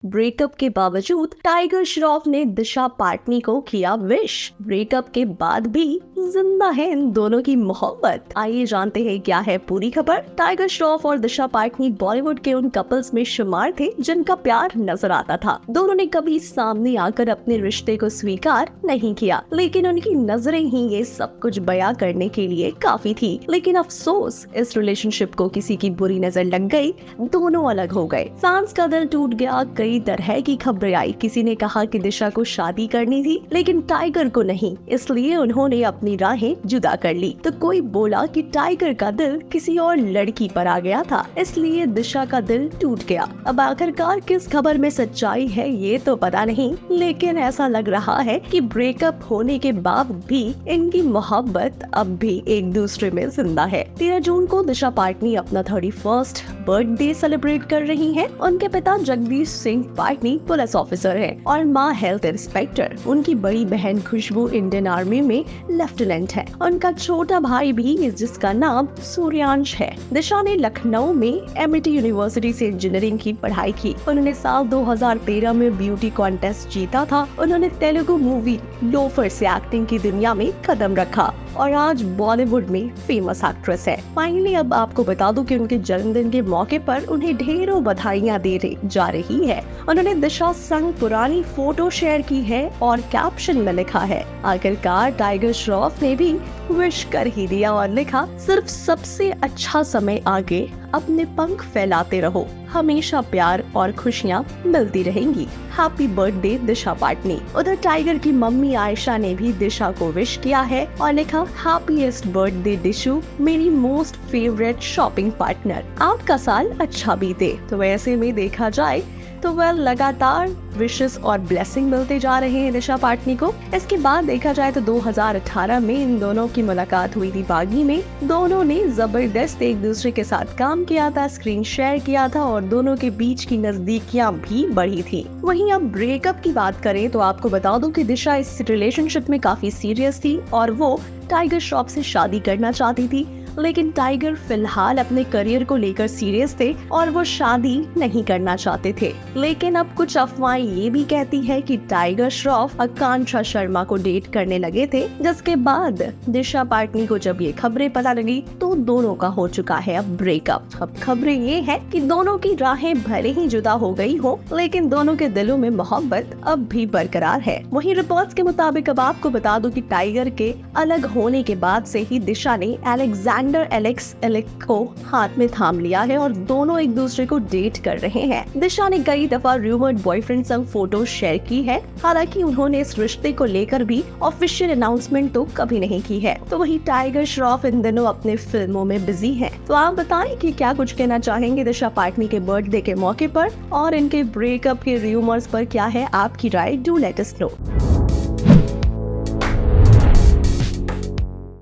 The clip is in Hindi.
ब्रेकअप के बावजूद टाइगर श्रॉफ ने दिशा पाटनी को किया विश। ब्रेकअप के बाद भी जिंदा है इन दोनों की मोहब्बत। आइए जानते हैं क्या है पूरी खबर। टाइगर श्रॉफ और दिशा पाटनी बॉलीवुड के उन कपल्स में शुमार थे जिनका प्यार नजर आता था। दोनों ने कभी सामने आकर अपने रिश्ते को स्वीकार नहीं किया, लेकिन उनकी नजरें ही ये सब कुछ बयां करने के लिए काफी थी। लेकिन अफसोस, इस रिलेशनशिप को किसी की बुरी नजर लग गई, दोनों अलग हो गए। फैंस का दिल टूट गया। कई तरह की खबरें आई। किसी ने कहा कि दिशा को शादी करनी थी लेकिन टाइगर को नहीं, इसलिए उन्होंने अपनी राहें जुदा कर ली। तो कोई बोला कि टाइगर का दिल किसी और लड़की पर आ गया था, इसलिए दिशा का दिल टूट गया। अब आखिरकार किस खबर में सच्चाई है ये तो पता नहीं, लेकिन ऐसा लग रहा है कि ब्रेकअप होने के बाद भी इनकी मोहब्बत अब भी एक दूसरे में जिंदा है। 13 जून को दिशा पाटनी अपना 31st बर्थडे सेलिब्रेट कर रही हैं। उनके पिता जगदीश सिंह पाटनी पुलिस ऑफिसर है और माँ हेल्थ इंस्पेक्टर। उनकी बड़ी बहन खुशबू इंडियन आर्मी में लेफ्टिनेंट है। उनका छोटा भाई भी है जिसका नाम सूर्यांश है। दिशा ने लखनऊ में एमआईटी यूनिवर्सिटी से इंजीनियरिंग की पढ़ाई की। उन्होंने साल 2013 में ब्यूटी कॉन्टेस्ट जीता था। उन्होंने तेलुगु मूवी लोफर से एक्टिंग की दुनिया में कदम रखा और आज बॉलीवुड में फेमस एक्ट्रेस है। फाइनली अब आपको बता दूं कि उनके जन्मदिन के मौके पर उन्हें ढेरों बधाइयां जा रही है। उन्होंने दिशा संग पुरानी फोटो शेयर की है और कैप्शन में लिखा है, आखिरकार टाइगर श्रॉफ ने भी विश कर ही दिया और लिखा, सिर्फ सबसे अच्छा समय आगे, अपने पंख फैलाते रहो, हमेशा प्यार और खुशियाँ मिलती रहेंगी। हैप्पी बर्थडे दिशा पाटनी। उधर टाइगर की मम्मी आयशा ने भी दिशा को विश किया है और लिखा, हैप्पीएस्ट बर्थडे दिशु, मेरी मोस्ट फेवरेट शॉपिंग पार्टनर, आपका साल अच्छा बीते। तो ऐसे में देखा जाए तो लगातार विशेस और ब्लेसिंग मिलते जा रहे हैं दिशा पाटनी को। इसके बाद देखा जाए तो 2018 में इन दोनों की मुलाकात हुई थी बागी में। दोनों ने जबरदस्त एक दूसरे के साथ काम किया था, स्क्रीन शेयर किया था और दोनों के बीच की नजदीकियां भी बढ़ी थी। वहीं अब ब्रेकअप की बात करें तो आपको बता दूं कि दिशा इस रिलेशनशिप में काफी सीरियस थी और वो टाइगर श्रॉफ से शादी करना चाहती थी, लेकिन टाइगर फिलहाल अपने करियर को लेकर सीरियस थे और वो शादी नहीं करना चाहते थे। लेकिन अब कुछ अफवाहें ये भी कहती है कि टाइगर श्रॉफ आकांक्षा शर्मा को डेट करने लगे थे, जिसके बाद दिशा पाटनी को जब ये खबरें पता लगी तो दोनों का हो चुका है अब ब्रेकअप। अब खबरें ये है कि दोनों की राहें भले ही जुदा हो गई हो, लेकिन दोनों के दिलों में मोहब्बत अब भी बरकरार है। वहीं रिपोर्ट्स के मुताबिक अब आपको बता दूं कि टाइगर के अलग होने के बाद से ही दिशा ने एलेक्स को हाथ में थाम लिया है और दोनों एक दूसरे को डेट कर रहे हैं। दिशा ने कई दफा रूमर्ड बॉयफ्रेंड संग फोटो शेयर की है, हालांकि उन्होंने इस रिश्ते को लेकर भी ऑफिशियल अनाउंसमेंट तो कभी नहीं की है। तो वही टाइगर श्रॉफ इन दिनों अपने फिल्मों में बिजी हैं। तो आप बताएं कि क्या कुछ कहना चाहेंगे दिशा पाटनी के बर्थडे के मौके पर और इनके ब्रेकअप के रूमर्स पर क्या है आपकी राय। Do let us no.